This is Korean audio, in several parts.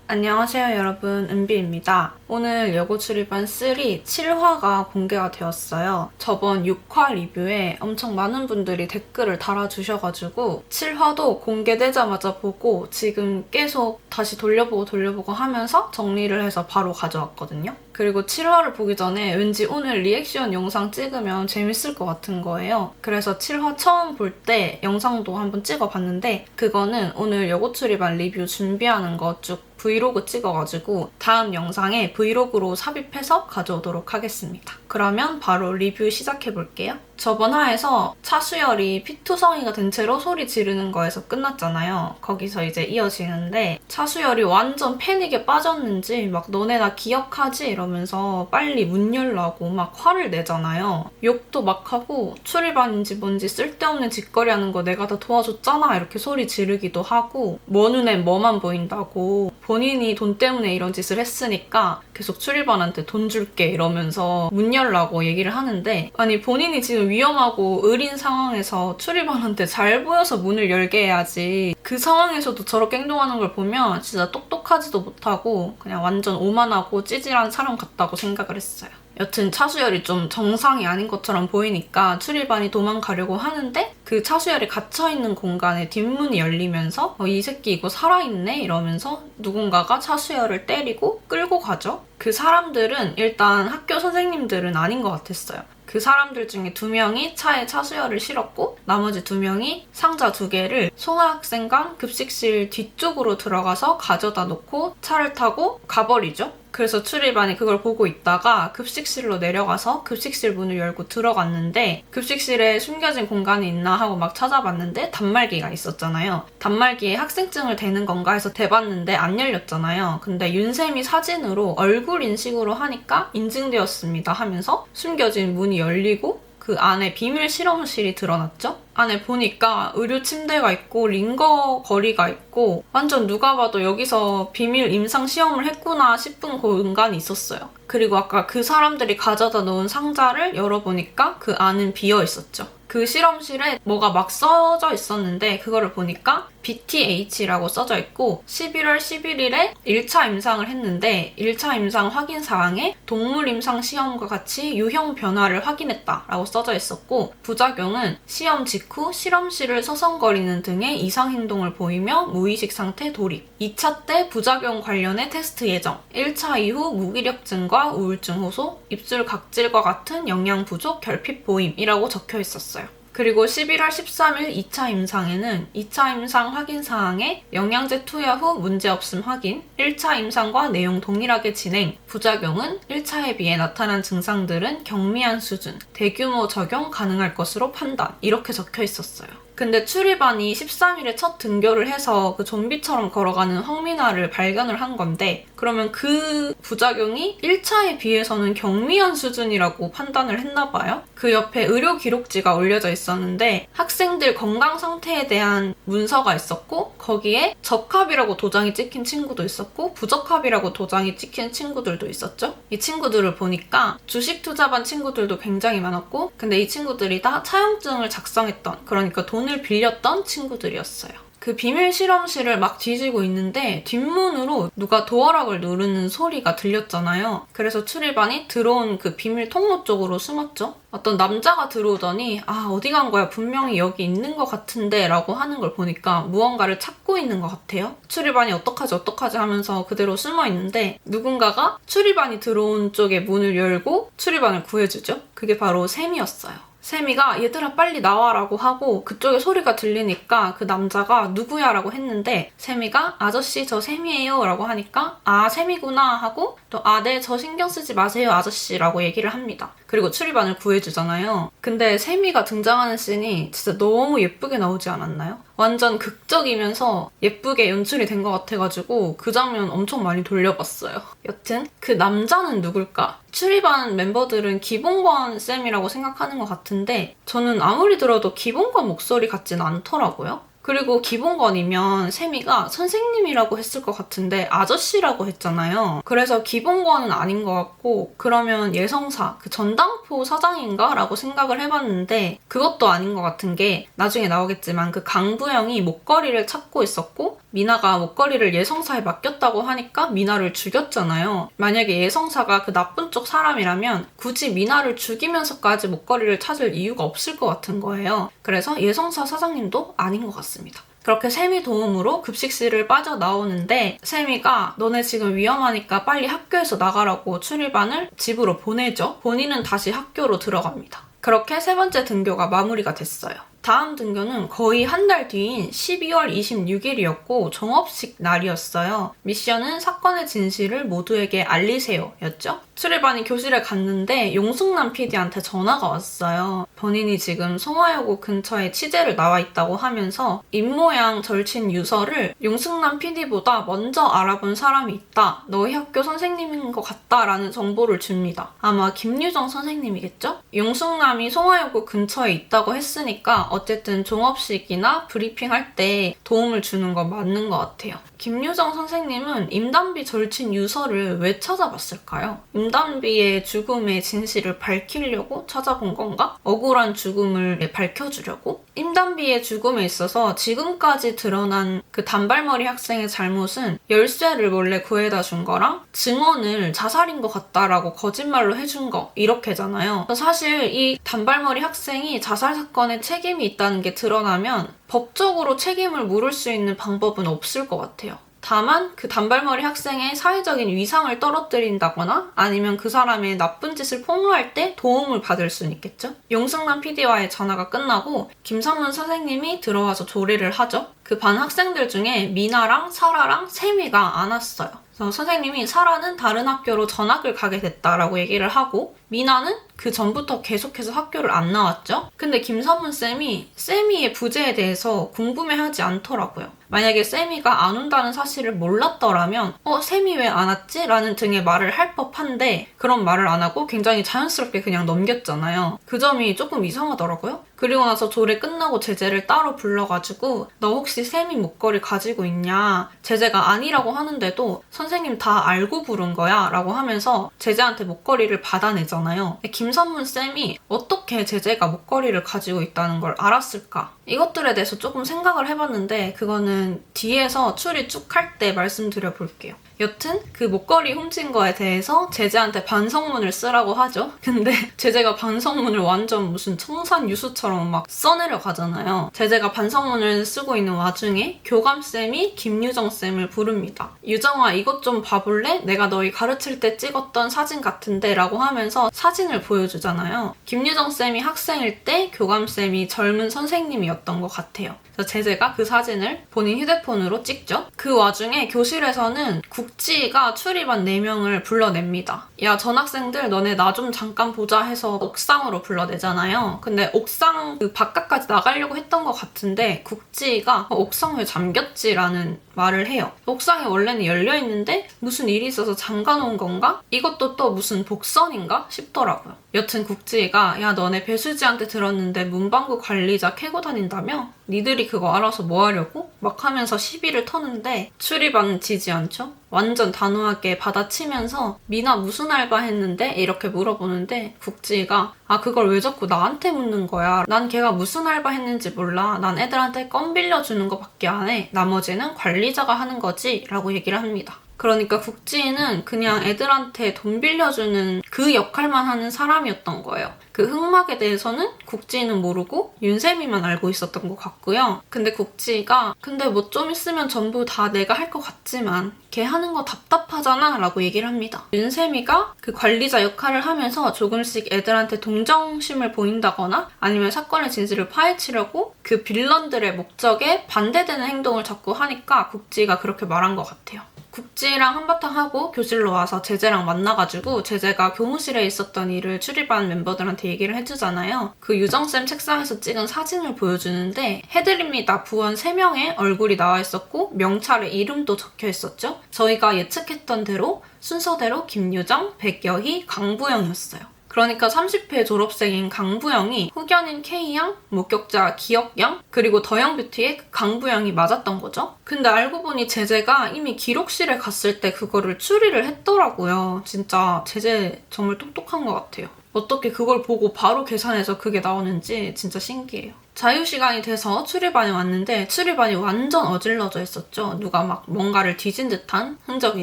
안녕하세요 여러분, 은비입니다. 오늘 여고 출입반 3 7화가 공개가 되었어요. 저번 6화 리뷰에 엄청 많은 분들이 댓글을 달아주셔가지고 7화도 공개되자마자 보고 지금 계속 다시 돌려보고 하면서 정리를 해서 바로 가져왔거든요. 그리고 7화를 보기 전에 왠지 오늘 리액션 영상 찍으면 재밌을 것 같은 거예요. 그래서 7화 처음 볼 때 영상도 한번 찍어봤는데 그거는 오늘 여고 출입반 리뷰 준비하는 거 쭉 브이로그 찍어가지고 다음 영상에 브이로그로 삽입해서 가져오도록 하겠습니다. 그러면 바로 리뷰 시작해볼게요. 저번 화에서 차수열이 피투성이가 된 채로 소리 지르는 거에서 끝났잖아요. 거기서 이제 이어지는데 차수열이 완전 패닉에 빠졌는지 막 너네 나 기억하지? 이러면서 빨리 문 열라고 막 화를 내잖아요. 욕도 막 하고 출입반인지 뭔지 쓸데없는 짓거리 하는 거 내가 다 도와줬잖아 이렇게 소리 지르기도 하고 뭐 눈엔 뭐만 보인다고 본인이 돈 때문에 이런 짓을 했으니까 계속 출입반한테 돈 줄게 이러면서 문 열라고 얘기를 하는데 아니 본인이 지금 위험하고 의린 상황에서 출입반한테 잘 보여서 문을 열게 해야지 그 상황에서도 저렇게 행동하는 걸 보면 진짜 똑똑하지도 못하고 그냥 완전 오만하고 찌질한 사람 같다고 생각을 했어요. 여튼 차수열이 좀 정상이 아닌 것처럼 보이니까 출입반이 도망가려고 하는데 그 차수열이 갇혀있는 공간에 뒷문이 열리면서 이 새끼 이거 살아있네? 이러면서 누군가가 차수열을 때리고 끌고 가죠. 그 사람들은 일단 학교 선생님들은 아닌 것 같았어요. 그 사람들 중에 2명이 차에 차수열을 실었고 나머지 2명이 상자 2개를 송하 학생관 급식실 뒤쪽으로 들어가서 가져다 놓고 차를 타고 가버리죠. 그래서 출입반이 그걸 보고 있다가 급식실로 내려가서 급식실 문을 열고 들어갔는데 급식실에 숨겨진 공간이 있나 하고 막 찾아봤는데 단말기가 있었잖아요. 단말기에 학생증을 대는 건가 해서 대봤는데 안 열렸잖아요. 근데 윤쌤이 사진으로 얼굴 인식으로 하니까 인증되었습니다 하면서 숨겨진 문이 열리고 그 안에 비밀 실험실이 드러났죠? 안에 보니까 의료 침대가 있고 링거 거리가 있고 완전 누가 봐도 여기서 비밀 임상 시험을 했구나 싶은 공간이 있었어요. 그리고 아까 그 사람들이 가져다 놓은 상자를 열어보니까 그 안은 비어 있었죠. 그 실험실에 뭐가 막 써져 있었는데 그거를 보니까 BTH라고 써져 있고 11월 11일에 1차 임상을 했는데 1차 임상 확인 사항에 동물 임상 시험과 같이 유형 변화를 확인했다라고 써져 있었고 부작용은 시험 직후 실험실을 서성거리는 등의 이상 행동을 보이며 무의식 상태 돌입 2차 때 부작용 관련해 테스트 예정 1차 이후 무기력증과 우울증 호소, 입술 각질과 같은 영양 부족, 결핍 보임이라고 적혀 있었어요. 그리고 11월 13일 2차 임상에는 2차 임상 확인 사항에 영양제 투여 후 문제없음 확인, 1차 임상과 내용 동일하게 진행, 부작용은 1차에 비해 나타난 증상들은 경미한 수준, 대규모 적용 가능할 것으로 판단 이렇게 적혀 있었어요. 근데 출입반이 13일에 첫 등교를 해서 그 좀비처럼 걸어가는 황미나를 발견을 한 건데 그러면 그 부작용이 1차에 비해서는 경미한 수준이라고 판단을 했나 봐요. 그 옆에 의료 기록지가 올려져 있었는데 학생들 건강 상태에 대한 문서가 있었고 거기에 적합이라고 도장이 찍힌 친구도 있었고 부적합이라고 도장이 찍힌 친구들도 있었죠. 이 친구들을 보니까 주식 투자반 친구들도 굉장히 많았고 근데 이 친구들이 다 차용증을 작성했던 그러니까 돈을 빌렸던 친구들이었어요. 그 비밀 실험실을 막 뒤지고 있는데 뒷문으로 누가 도어락을 누르는 소리가 들렸잖아요. 그래서 출입반이 들어온 그 비밀 통로 쪽으로 숨었죠. 어떤 남자가 들어오더니 어디 간 거야? 분명히 여기 있는 것 같은데 라고 하는 걸 보니까 무언가를 찾고 있는 것 같아요. 출입반이 어떡하지 하면서 그대로 숨어 있는데 누군가가 출입반이 들어온 쪽에 문을 열고 출입반을 구해주죠. 그게 바로 샘이었어요. 샘이가 얘들아 빨리 나와라고 하고 그쪽에 소리가 들리니까 그 남자가 누구야 라고 했는데 샘이가 아저씨 저 샘이에요 라고 하니까 샘이구나 하고 또 네 저 신경 쓰지 마세요 아저씨 라고 얘기를 합니다. 그리고 출입반을 구해주잖아요. 근데 샘이가 등장하는 씬이 진짜 너무 예쁘게 나오지 않았나요? 완전 극적이면서 예쁘게 연출이 된 것 같아가지고 그 장면 엄청 많이 돌려봤어요. 여튼 그 남자는 누굴까? 출입반 멤버들은 기본권 쌤이라고 생각하는 것 같은데 저는 아무리 들어도 기본권 목소리 같진 않더라고요. 그리고 기본권이면 세미가 선생님이라고 했을 것 같은데 아저씨라고 했잖아요. 그래서 기본권은 아닌 것 같고 그러면 예성사, 그 전당포 사장인가? 라고 생각을 해봤는데 그것도 아닌 것 같은 게 나중에 나오겠지만 그 강부영이 목걸이를 찾고 있었고 미나가 목걸이를 예성사에 맡겼다고 하니까 미나를 죽였잖아요. 만약에 예성사가 그 나쁜 쪽 사람이라면 굳이 미나를 죽이면서까지 목걸이를 찾을 이유가 없을 것 같은 거예요. 그래서 예성사 사장님도 아닌 것 같습니다. 그렇게 세미 도움으로 급식실을 빠져나오는데 세미가 너네 지금 위험하니까 빨리 학교에서 나가라고 출입반을 집으로 보내죠. 본인은 다시 학교로 들어갑니다. 그렇게 세 번째 등교가 마무리가 됐어요. 다음 등교는 거의 한 달 뒤인 12월 26일이었고 종업식 날이었어요. 미션은 사건의 진실을 모두에게 알리세요 였죠. 출입반이 교실에 갔는데 용승남 PD한테 전화가 왔어요. 본인이 지금 송화여고 근처에 취재를 나와 있다고 하면서 입모양 절친 유서를 용승남 PD보다 먼저 알아본 사람이 있다. 너희 학교 선생님인 것 같다 라는 정보를 줍니다. 아마 김유정 선생님이겠죠? 용승남이 송화여고 근처에 있다고 했으니까 어쨌든 종업식이나 브리핑할 때 도움을 주는 건 맞는 것 같아요. 김유정 선생님은 임단비 절친 유서를 왜 찾아봤을까요? 임단비의 죽음의 진실을 밝히려고 찾아본 건가? 억울한 죽음을 밝혀주려고? 임단비의 죽음에 있어서 지금까지 드러난 그 단발머리 학생의 잘못은 열쇠를 몰래 구해다 준 거랑 증언을 자살인 것 같다라고 거짓말로 해준 거 이렇게잖아요. 사실 이 단발머리 학생이 자살 사건에 책임이 있다는 게 드러나면 법적으로 책임을 물을 수 있는 방법은 없을 것 같아요. 다만 그 단발머리 학생의 사회적인 위상을 떨어뜨린다거나 아니면 그 사람의 나쁜 짓을 폭로할 때 도움을 받을 수는 있겠죠. 용승남 PD와의 전화가 끝나고 김선문 선생님이 들어와서 조례를 하죠. 그 반 학생들 중에 미나랑 사라랑 세미가 안 왔어요. 그래서 선생님이 사라는 다른 학교로 전학을 가게 됐다라고 얘기를 하고 미나는 그 전부터 계속해서 학교를 안 나왔죠. 근데 김선문 쌤이 세미의 부재에 대해서 궁금해하지 않더라고요. 만약에 세미가 안 온다는 사실을 몰랐더라면 세미 왜 안 왔지? 라는 등의 말을 할 법한데 그런 말을 안 하고 굉장히 자연스럽게 그냥 넘겼잖아요. 그 점이 조금 이상하더라고요. 그리고 나서 조례 끝나고 제재를 따로 불러가지고 너 혹시 세미 목걸이 가지고 있냐? 제재가 아니라고 하는데도 선생님 다 알고 부른 거야 라고 하면서 제재한테 목걸이를 받아내잖아요. 김선문 쌤이 어떻게 제재가 목걸이를 가지고 있다는 걸 알았을까? 이것들에 대해서 조금 생각을 해봤는데 그거는 뒤에서 추리 쭉 할 때 말씀드려 볼게요. 여튼 그 목걸이 훔친 거에 대해서 제재한테 반성문을 쓰라고 하죠. 근데 제재가 반성문을 완전 무슨 청산유수처럼 막 써내려 가잖아요. 제재가 반성문을 쓰고 있는 와중에 교감쌤이 김유정쌤을 부릅니다. 유정아 이것 좀 봐볼래? 내가 너희 가르칠 때 찍었던 사진 같은데 라고 하면서 사진을 보여주잖아요. 김유정쌤이 학생일 때 교감쌤이 젊은 선생님이었던 것 같아요. 그래서 제재가 그 사진을 본인 휴대폰으로 찍죠. 그 와중에 교실에서는 국지가 출입반 4명을 불러냅니다. 야 전학생들 너네 나 좀 잠깐 보자 해서 옥상으로 불러내잖아요. 근데 옥상 그 바깥까지 나가려고 했던 것 같은데 국지가 옥상 왜 잠겼지? 라는 말을 해요. 옥상이 원래는 열려있는데 무슨 일이 있어서 잠가놓은 건가? 이것도 또 무슨 복선인가? 싶더라고요. 여튼 국지가 야 너네 배수지한테 들었는데 문방구 관리자 캐고 다닌다며? 니들이 그거 알아서 뭐 하려고? 막 하면서 시비를 터는데 출입반은 지지 않죠? 완전 단호하게 받아치면서 미나 무슨 알바 했는데? 이렇게 물어보는데 국지가 아 그걸 왜 자꾸 나한테 묻는 거야? 난 걔가 무슨 알바 했는지 몰라. 난 애들한테 껌 빌려주는 거밖에 안 해. 나머지는 관리자가 하는 거지 라고 얘기를 합니다. 그러니까 국지는 그냥 애들한테 돈 빌려주는 그 역할만 하는 사람이었던 거예요. 그 흑막에 대해서는 국지는 모르고 윤세미만 알고 있었던 것 같고요. 근데 국지가 근데 뭐 좀 있으면 전부 다 내가 할 것 같지만 걔 하는 거 답답하잖아 라고 얘기를 합니다. 윤세미가 그 관리자 역할을 하면서 조금씩 애들한테 동정심을 보인다거나 아니면 사건의 진실을 파헤치려고 그 빌런들의 목적에 반대되는 행동을 자꾸 하니까 국지가 그렇게 말한 것 같아요. 국지랑 한바탕 하고 교실로 와서 제재랑 만나가지고 제재가 교무실에 있었던 일을 출입반 멤버들한테 얘기를 해주잖아요. 그 유정쌤 책상에서 찍은 사진을 보여주는데 해드립니다 부원 3명의 얼굴이 나와 있었고 명찰에 이름도 적혀 있었죠. 저희가 예측했던 대로 순서대로 김유정, 백여희, 강부영이었어요. 그러니까 30회 졸업생인 강부영이 후견인 K양, 목격자 기억양, 그리고 더영뷰티의 강부영이 맞았던 거죠. 근데 알고 보니 제재가 이미 기록실에 갔을 때 그거를 추리를 했더라고요. 진짜 제재 정말 똑똑한 것 같아요. 어떻게 그걸 보고 바로 계산해서 그게 나오는지 진짜 신기해요. 자유시간이 돼서 출입반에 왔는데 출입반이 완전 어질러져 있었죠. 누가 막 뭔가를 뒤진 듯한 흔적이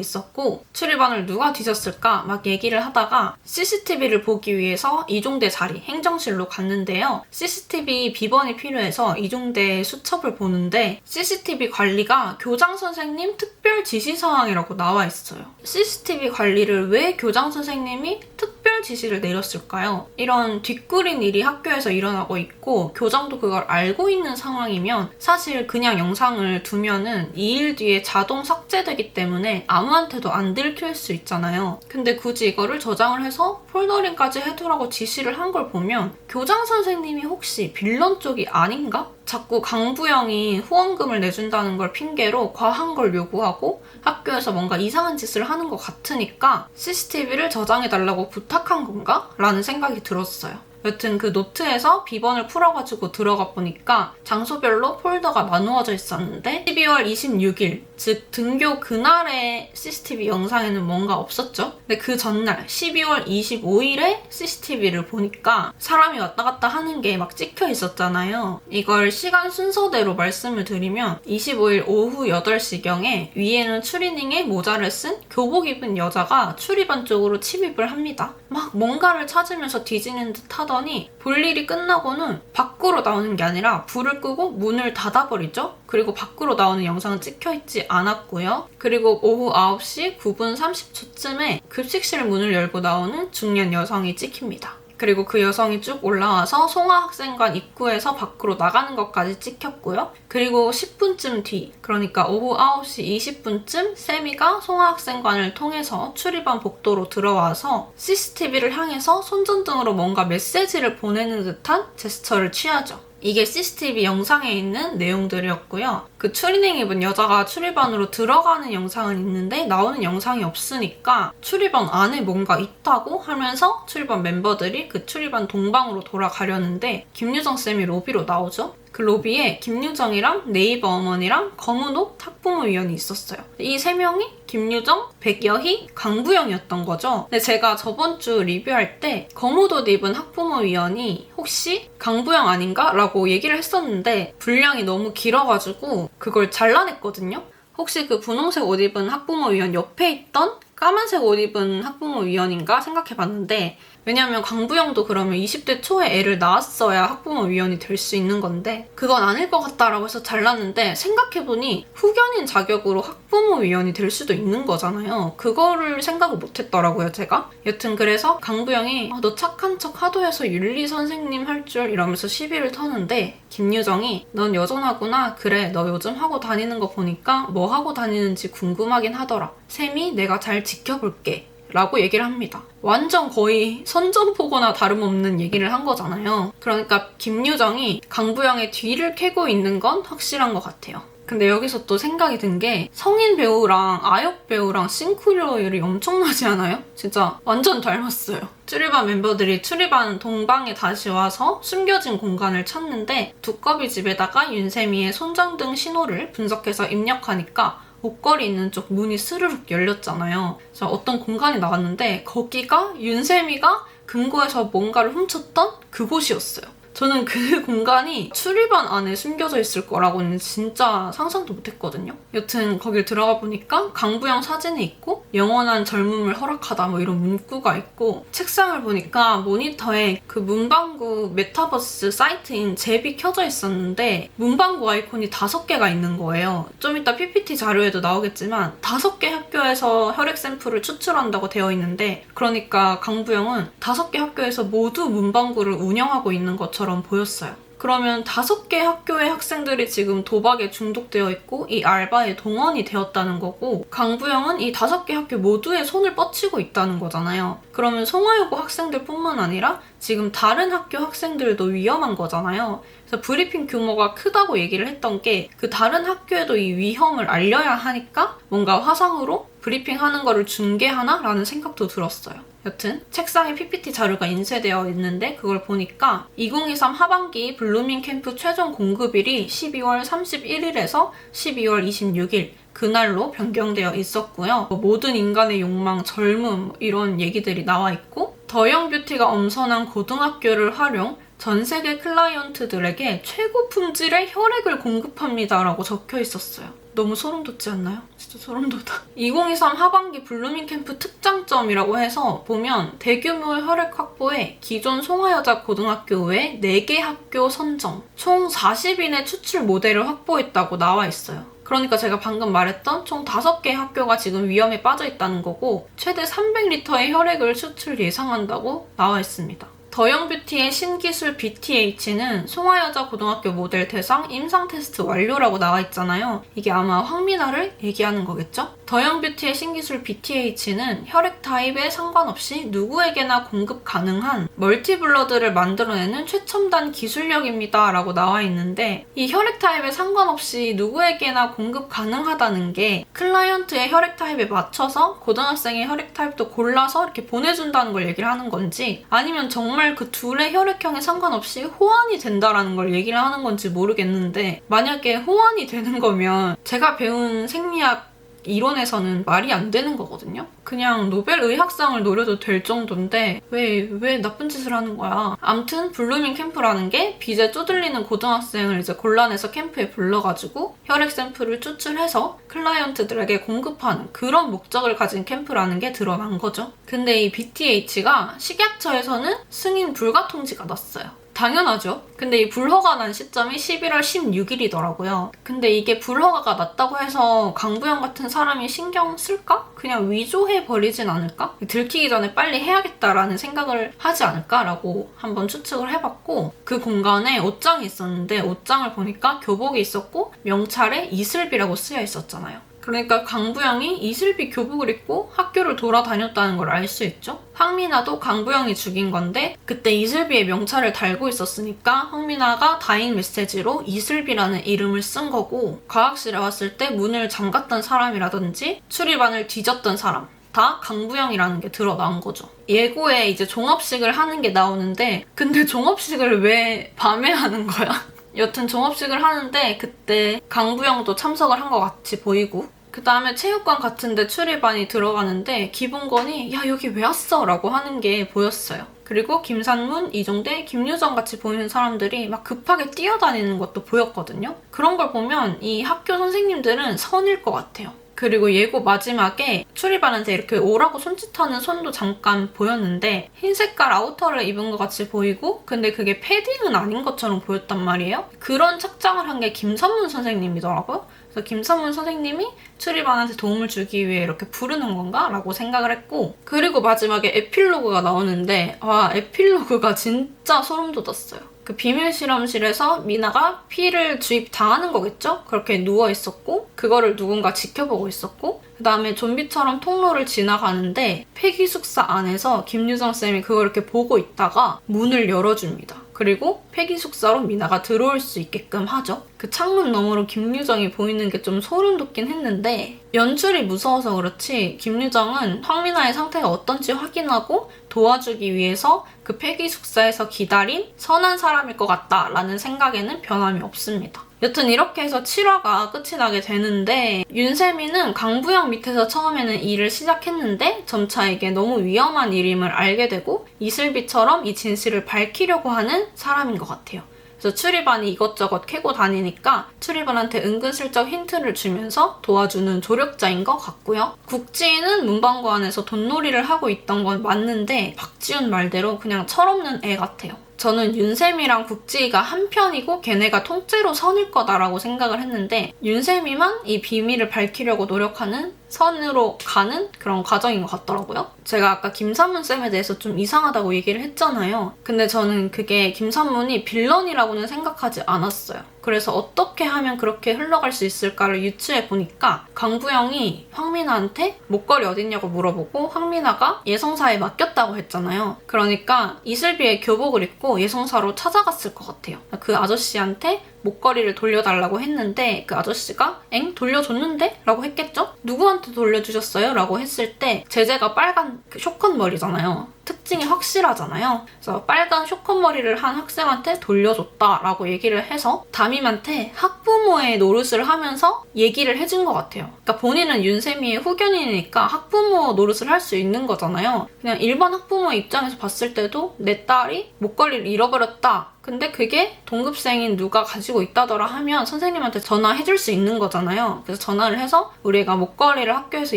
있었고 출입반을 누가 뒤졌을까 막 얘기를 하다가 CCTV를 보기 위해서 이종대 자리 행정실로 갔는데요. CCTV 비번이 필요해서 이종대 수첩을 보는데 CCTV 관리가 교장 선생님 특별 지시사항이라고 나와 있어요. CCTV 관리를 왜 교장 선생님이 특별 지시를 내렸을까요? 이런 뒷구린 일이 학교에서 일어나고 있고 교장도 그걸 알고 있는 상황이면 사실 그냥 영상을 두면은 2일 뒤에 자동 삭제되기 때문에 아무한테도 안 들킬 수 있잖아요. 근데 굳이 이거를 저장을 해서 폴더링까지 해두라고 지시를 한 걸 보면 교장 선생님이 혹시 빌런 쪽이 아닌가? 자꾸 강부영이 후원금을 내준다는 걸 핑계로 과한 걸 요구하고 학교에서 뭔가 이상한 짓을 하는 것 같으니까 CCTV를 저장해달라고 부탁한 건가? 라는 생각이 들었어요. 여튼 그 노트에서 비번을 풀어가지고 들어가 보니까 장소별로 폴더가 나누어져 있었는데 12월 26일, 즉 등교 그날의 CCTV 영상에는 뭔가 없었죠? 근데 그 전날 12월 25일에 CCTV를 보니까 사람이 왔다 갔다 하는 게 막 찍혀 있었잖아요. 이걸 시간 순서대로 말씀을 드리면 25일 오후 8시경에 위에는 추리닝에 모자를 쓴 교복 입은 여자가 출입반 쪽으로 침입을 합니다. 막 뭔가를 찾으면서 뒤지는 듯 하더니 볼 일이 끝나고는 밖으로 나오는 게 아니라 불을 끄고 문을 닫아버리죠. 그리고 밖으로 나오는 영상은 찍혀있지 않았고요. 그리고 오후 9시 9분 30초쯤에 급식실 문을 열고 나오는 중년 여성이 찍힙니다. 그리고 그 여성이 쭉 올라와서 송화학생관 입구에서 밖으로 나가는 것까지 찍혔고요. 그리고 10분쯤 뒤, 그러니까 오후 9시 20분쯤 세미가 송화학생관을 통해서 출입반 복도로 들어와서 CCTV를 향해서 손전등으로 뭔가 메시지를 보내는 듯한 제스처를 취하죠. 이게 CCTV 영상에 있는 내용들이었고요. 그 추리닝 입은 여자가 출입반으로 들어가는 영상은 있는데 나오는 영상이 없으니까 출입반 안에 뭔가 있다고 하면서 출입반 멤버들이 그 출입반 동방으로 돌아가려는데 김유정 쌤이 로비로 나오죠. 그 로비에 김유정이랑 네이버 어머니랑 검은옥 학부모위원이 있었어요. 이 세 명이 김유정, 백여희, 강부영이었던 거죠. 근데 제가 저번 주 리뷰할 때 검은옷 입은 학부모위원이 혹시 강부영 아닌가? 라고 얘기를 했었는데 분량이 너무 길어가지고 그걸 잘라냈거든요. 혹시 그 분홍색 옷 입은 학부모위원 옆에 있던 까만색 옷 입은 학부모위원인가 생각해봤는데 왜냐면 강부영도 그러면 20대 초에 애를 낳았어야 학부모위원이 될 수 있는 건데 그건 아닐 것 같다라고 해서 잘랐는데 생각해보니 후견인 자격으로 학부모위원이 될 수도 있는 거잖아요. 그거를 생각을 못했더라고요, 제가. 여튼 그래서 강부영이 너 착한 척 하도 해서 윤리 선생님 할 줄 이러면서 시비를 터는데 김유정이 넌 여전하구나. 그래, 너 요즘 하고 다니는 거 보니까 뭐 하고 다니는지 궁금하긴 하더라. 쌤이 내가 잘 지켜볼게. 라고 얘기를 합니다. 완전 거의 선전포고나 다름없는 얘기를 한 거잖아요. 그러니까 김유정이 강부영의 뒤를 캐고 있는 건 확실한 것 같아요. 근데 여기서 또 생각이 든 게 성인 배우랑 아역 배우랑 싱크로율이 엄청나지 않아요? 진짜 완전 닮았어요. 추리반 멤버들이 추리반 동방에 다시 와서 숨겨진 공간을 찾는데 두꺼비 집에다가 윤세미의 손전등 신호를 분석해서 입력하니까 옷걸이 있는 쪽 문이 스르륵 열렸잖아요. 그래서 어떤 공간이 나왔는데 거기가 윤세미가 금고에서 뭔가를 훔쳤던 그곳이었어요. 저는 그 공간이 추리반 안에 숨겨져 있을 거라고는 진짜 상상도 못했거든요. 여튼 거길 들어가 보니까 강부영 사진이 있고 영원한 젊음을 허락하다 뭐 이런 문구가 있고 책상을 보니까 모니터에 그 문방구 메타버스 사이트인 잽이 켜져 있었는데 문방구 아이콘이 5개가 있는 거예요. 좀 이따 PPT 자료에도 나오겠지만 5개 학교에서 혈액 샘플을 추출한다고 되어 있는데 그러니까 강부영은 5개 학교에서 모두 문방구를 운영하고 있는 것처럼 보였어요. 그러면 5개 학교의 학생들이 지금 도박에 중독되어 있고 이 알바에 동원이 되었다는 거고 강부영은 이 5개 학교 모두에 손을 뻗치고 있다는 거잖아요. 그러면 송화여고 학생들뿐만 아니라 지금 다른 학교 학생들도 위험한 거잖아요. 그래서 브리핑 규모가 크다고 얘기를 했던 게 그 다른 학교에도 이 위험을 알려야 하니까 뭔가 화상으로 브리핑하는 거를 중계하나? 라는 생각도 들었어요. 여튼 책상에 PPT 자료가 인쇄되어 있는데 그걸 보니까 2023 하반기 블루밍 캠프 최종 공급일이 12월 31일에서 12월 26일 그날로 변경되어 있었고요. 모든 인간의 욕망, 젊음 이런 얘기들이 나와 있고 더영 뷰티가 엄선한 고등학교를 활용 전 세계 클라이언트들에게 최고 품질의 혈액을 공급합니다 라고 적혀 있었어요. 너무 소름 돋지 않나요? 진짜 소름 돋아. 2023 하반기 블루밍 캠프 특장점이라고 해서 보면 대규모 혈액 확보에 기존 송하여자 고등학교 외 4개 학교 선정, 총 40인의 추출 모델을 확보했다고 나와 있어요. 그러니까 제가 방금 말했던 총 5개의 학교가 지금 위험에 빠져 있다는 거고 최대 300리터의 혈액을 추출 예상한다고 나와 있습니다. 더영뷰티의 신기술 BTH는 송하여자 고등학교 모델 대상 임상 테스트 완료라고 나와 있잖아요. 이게 아마 황미나를 얘기하는 거겠죠? 더영뷰티의 신기술 BTH는 혈액 타입에 상관없이 누구에게나 공급 가능한 멀티블러드를 만들어내는 최첨단 기술력입니다 라고 나와 있는데 이 혈액 타입에 상관없이 누구에게나 공급 가능하다는 게 클라이언트의 혈액 타입에 맞춰서 고등학생의 혈액 타입도 골라서 이렇게 보내준다는 걸 얘기를 하는 건지 아니면 정말 그 둘의 혈액형에 상관없이 호환이 된다라는 걸 얘기를 하는 건지 모르겠는데 만약에 호환이 되는 거면 제가 배운 생리학 이론에서는 말이 안 되는 거거든요. 그냥 노벨 의학상을 노려도 될 정도인데 왜 나쁜 짓을 하는 거야. 암튼 블루밍 캠프라는 게 빚에 쪼들리는 고등학생을 이제 골라내서 캠프에 불러가지고 혈액 샘플을 추출해서 클라이언트들에게 공급하는 그런 목적을 가진 캠프라는 게 드러난 거죠. 근데 이 BTH가 식약처에서는 승인 불가 통지가 났어요. 당연하죠. 근데 이 불허가 난 시점이 11월 16일이더라고요. 근데 이게 불허가가 났다고 해서 강부영 같은 사람이 신경 쓸까? 그냥 위조해버리진 않을까? 들키기 전에 빨리 해야겠다라는 생각을 하지 않을까라고 한번 추측을 해봤고 그 공간에 옷장이 있었는데 옷장을 보니까 교복이 있었고 명찰에 이슬비라고 쓰여 있었잖아요. 그러니까 강부영이 이슬비 교복을 입고 학교를 돌아다녔다는 걸 알 수 있죠. 황미나도 강부영이 죽인 건데 그때 이슬비의 명찰을 달고 있었으니까 황미나가 다잉 메시지로 이슬비라는 이름을 쓴 거고 과학실에 왔을 때 문을 잠갔던 사람이라든지 출입안을 뒤졌던 사람 다 강부영이라는 게 드러난 거죠. 예고에 이제 종업식을 하는 게 나오는데 근데 종업식을 왜 밤에 하는 거야? 여튼 종업식을 하는데 그때 강부영도 참석을 한 것 같이 보이고 그 다음에 체육관 같은데 출입안이 들어가는데 기본권이 야 여기 왜 왔어? 라고 하는 게 보였어요. 그리고 김산문, 이종대, 김유정 같이 보이는 사람들이 막 급하게 뛰어다니는 것도 보였거든요. 그런 걸 보면 이 학교 선생님들은 선일 것 같아요. 그리고 예고 마지막에 출입하는데 이렇게 오라고 손짓하는 손도 잠깐 보였는데 흰 색깔 아우터를 입은 것 같이 보이고 근데 그게 패딩은 아닌 것처럼 보였단 말이에요. 그런 착장을 한 게 김선문 선생님이더라고요. 그래서 김선문 선생님이 출입안한테 도움을 주기 위해 이렇게 부르는 건가? 라고 생각을 했고 그리고 마지막에 에필로그가 나오는데 와 에필로그가 진짜 소름 돋았어요. 그 비밀 실험실에서 미나가 피를 주입당하는 거겠죠? 그렇게 누워있었고 그거를 누군가 지켜보고 있었고 그 다음에 좀비처럼 통로를 지나가는데 폐기 숙사 안에서 김유정 쌤이 그걸 이렇게 보고 있다가 문을 열어줍니다. 그리고 폐기 숙사로 미나가 들어올 수 있게끔 하죠. 그 창문 너머로 김유정이 보이는 게 좀 소름 돋긴 했는데 연출이 무서워서 그렇지 김유정은 황미나의 상태가 어떤지 확인하고 도와주기 위해서 그 폐기 숙사에서 기다린 선한 사람일 것 같다라는 생각에는 변함이 없습니다. 여튼 이렇게 해서 7화가 끝이 나게 되는데 윤세미는 강부영 밑에서 처음에는 일을 시작했는데 점차 이게 너무 위험한 일임을 알게 되고 이슬비처럼 이 진실을 밝히려고 하는 사람인 것 같아요. 그래서 출입안이 이것저것 캐고 다니니까 출입안한테 은근슬쩍 힌트를 주면서 도와주는 조력자인 것 같고요. 국지는 문방구 안에서 돈놀이를 하고 있던 건 맞는데 박지훈 말대로 그냥 철없는 애 같아요. 저는 윤세미랑 국지가 한 편이고 걔네가 통째로 선일 거다라고 생각을 했는데 윤세미만 이 비밀을 밝히려고 노력하는 선으로 가는 그런 과정인 것 같더라고요. 제가 아까 김산문 쌤에 대해서 좀 이상하다고 얘기를 했잖아요. 근데 저는 그게 김산문이 빌런이라고는 생각하지 않았어요. 그래서 어떻게 하면 그렇게 흘러갈 수 있을까를 유추해보니까 강부영이 황미나한테 목걸이 어딨냐고 물어보고 황미나가 예성사에 맡겼다고 했잖아요. 그러니까 이슬비의 교복을 입고 예성사로 찾아갔을 것 같아요. 그 아저씨한테 목걸이를 돌려달라고 했는데 그 아저씨가 엥? 돌려줬는데? 라고 했겠죠? 누구한테 돌려주셨어요? 라고 했을 때 제재가 빨간 쇼컷 머리잖아요. 특징이 확실하잖아요. 그래서 빨간 쇼컷 머리를 한 학생한테 돌려줬다라고 얘기를 해서 담임한테 학부모의 노릇을 하면서 얘기를 해준 것 같아요. 그러니까 본인은 윤세미의 후견인이니까 학부모 노릇을 할 수 있는 거잖아요. 그냥 일반 학부모 입장에서 봤을 때도 내 딸이 목걸이를 잃어버렸다. 근데 그게 동급생인 누가 가지고 있다더라 하면 선생님한테 전화해줄 수 있는 거잖아요. 그래서 전화를 해서 우리 애가 목걸이를 학교에서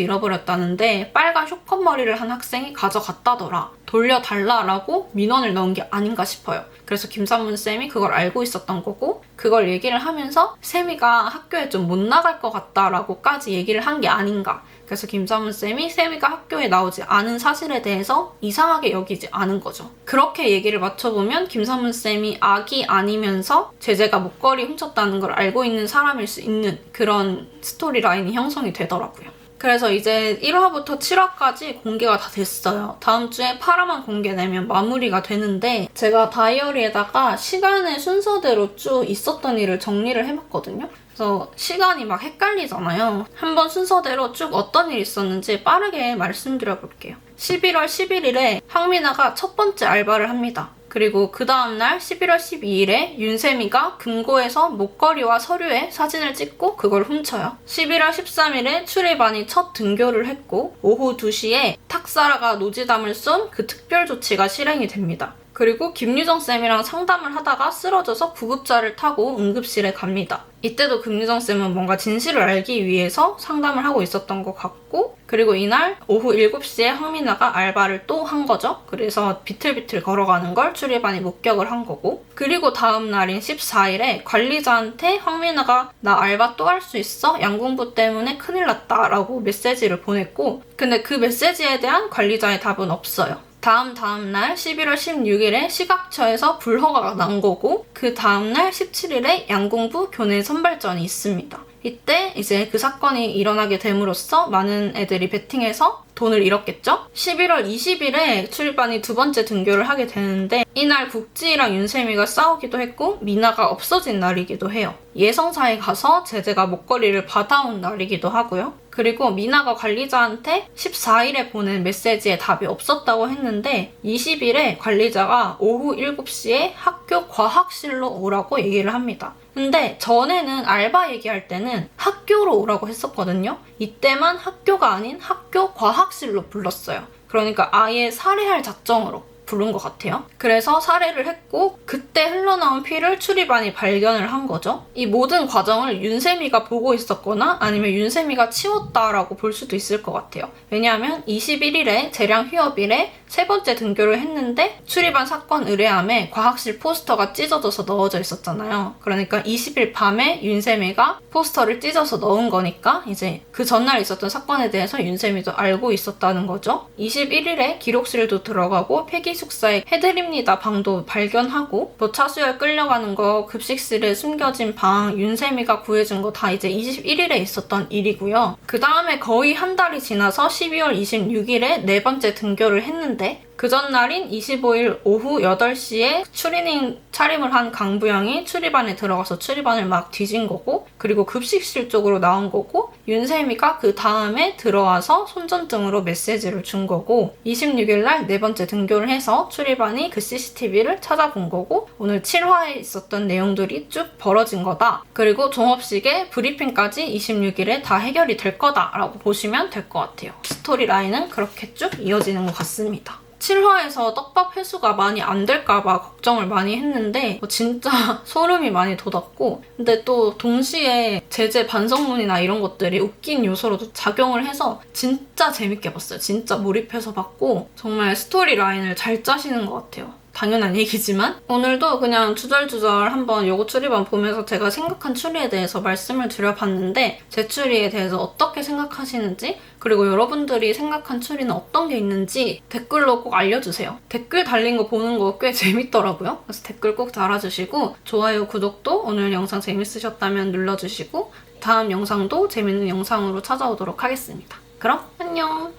잃어버렸다는데 빨간 쇼컷 머리를 한 학생이 가져갔다더라. 돌려달라라고 민원을 넣은 게 아닌가 싶어요. 그래서 김산문 쌤이 그걸 알고 있었던 거고 그걸 얘기를 하면서 세미가 학교에 좀 못 나갈 것 같다라고까지 얘기를 한 게 아닌가. 그래서 김산문 쌤이 세미가 학교에 나오지 않은 사실에 대해서 이상하게 여기지 않은 거죠. 그렇게 얘기를 맞춰보면 김산문 쌤이 악이 아니면서 제재가 목걸이 훔쳤다는 걸 알고 있는 사람일 수 있는 그런 스토리 라인이 형성이 되더라고요. 그래서 이제 1화부터 7화까지 공개가 다 됐어요. 다음 주에 8화만 공개되면 마무리가 되는데 제가 다이어리에다가 시간의 순서대로 쭉 있었던 일을 정리를 해봤거든요. 그래서 시간이 막 헷갈리잖아요. 한번 순서대로 쭉 어떤 일이 있었는지 빠르게 말씀드려볼게요. 11월 11일에 황미나가 첫 번째 알바를 합니다. 그리고 그 다음날 11월 12일에 윤세미가 금고에서 목걸이와 서류에 사진을 찍고 그걸 훔쳐요. 11월 13일에 출입반이 첫 등교를 했고 오후 2시에 탁사라가 노지담을 쏜 그 특별 조치가 실행이 됩니다. 그리고 김유정 쌤이랑 상담을 하다가 쓰러져서 구급차를 타고 응급실에 갑니다. 이때도 김유정 쌤은 뭔가 진실을 알기 위해서 상담을 하고 있었던 것 같고 그리고 이날 오후 7시에 황미나가 알바를 또 한 거죠. 그래서 비틀비틀 걸어가는 걸 출입반이 목격을 한 거고 그리고 다음 날인 14일에 관리자한테 황미나가 나 알바 또 할 수 있어? 양공부 때문에 큰일 났다 라고 메시지를 보냈고 근데 그 메시지에 대한 관리자의 답은 없어요. 다음날 11월 16일에 시각처에서 불허가가 난 거고 그 다음날 17일에 양공부 교내 선발전이 있습니다. 이때 이제 그 사건이 일어나게 됨으로써 많은 애들이 베팅해서 돈을 잃었겠죠? 11월 20일에 출입반이 두 번째 등교를 하게 되는데 이날 국지랑 윤세미가 싸우기도 했고 미나가 없어진 날이기도 해요. 예성사에 가서 제재가 목걸이를 받아온 날이기도 하고요. 그리고 미나가 관리자한테 14일에 보낸 메시지에 답이 없었다고 했는데 20일에 관리자가 오후 7시에 학교 과학실로 오라고 얘기를 합니다. 근데 전에는 알바 얘기할 때는 학교로 오라고 했었거든요. 이때만 학교가 아닌 학교 과학실로 불렀어요. 그러니까 아예 살해할 작정으로 부른 것 같아요. 그래서 살해를 했고 그때 흘러나온 피를 출입반이 발견을 한 거죠. 이 모든 과정을 윤세미가 보고 있었거나 아니면 윤세미가 치웠다라고 볼 수도 있을 것 같아요. 왜냐하면 21일에 재량 휴업일에 세 번째 등교를 했는데 출입반 사건 의뢰함에 과학실 포스터가 찢어져서 넣어져 있었잖아요. 그러니까 20일 밤에 윤세미가 포스터를 찢어서 넣은 거니까 이제 그 전날 있었던 사건에 대해서 윤세미도 알고 있었다는 거죠. 21일에 기록실도 들어가고 폐기숙사에 해드립니다 방도 발견하고 뭐 차수열 끌려가는 거 급식실에 숨겨진 방 윤세미가 구해준 거 다 이제 21일에 있었던 일이고요. 그 다음에 거의 한 달이 지나서 12월 26일에 네 번째 등교를 했는데 그 전날인 25일 오후 8시에 추리닝 차림을 한 강부영이 출입반에 들어가서 출입반을 막 뒤진 거고 그리고 급식실 쪽으로 나온 거고 윤세미가 그 다음에 들어와서 손전등으로 메시지를 준 거고 26일 날 네 번째 등교를 해서 출입반이 그 CCTV를 찾아본 거고 오늘 7화에 있었던 내용들이 쭉 벌어진 거다. 그리고 종업식의 브리핑까지 26일에 다 해결이 될 거다라고 보시면 될 것 같아요. 스토리 라인은 그렇게 쭉 이어지는 것 같습니다. 7화에서 떡밥 회수가 많이 안 될까봐 걱정을 많이 했는데 진짜 소름이 많이 돋았고 근데 또 동시에 제재 반성문이나 이런 것들이 웃긴 요소로도 작용을 해서 진짜 재밌게 봤어요. 진짜 몰입해서 봤고 정말 스토리 라인을 잘 짜시는 것 같아요. 당연한 얘기지만 오늘도 그냥 주절주절 한번 요거 추리반 보면서 제가 생각한 추리에 대해서 말씀을 드려봤는데 제 추리에 대해서 어떻게 생각하시는지 그리고 여러분들이 생각한 추리는 어떤 게 있는지 댓글로 꼭 알려주세요. 댓글 달린 거 보는 거 꽤 재밌더라고요. 그래서 댓글 꼭 달아주시고 좋아요, 구독도 오늘 영상 재밌으셨다면 눌러주시고 다음 영상도 재밌는 영상으로 찾아오도록 하겠습니다. 그럼 안녕!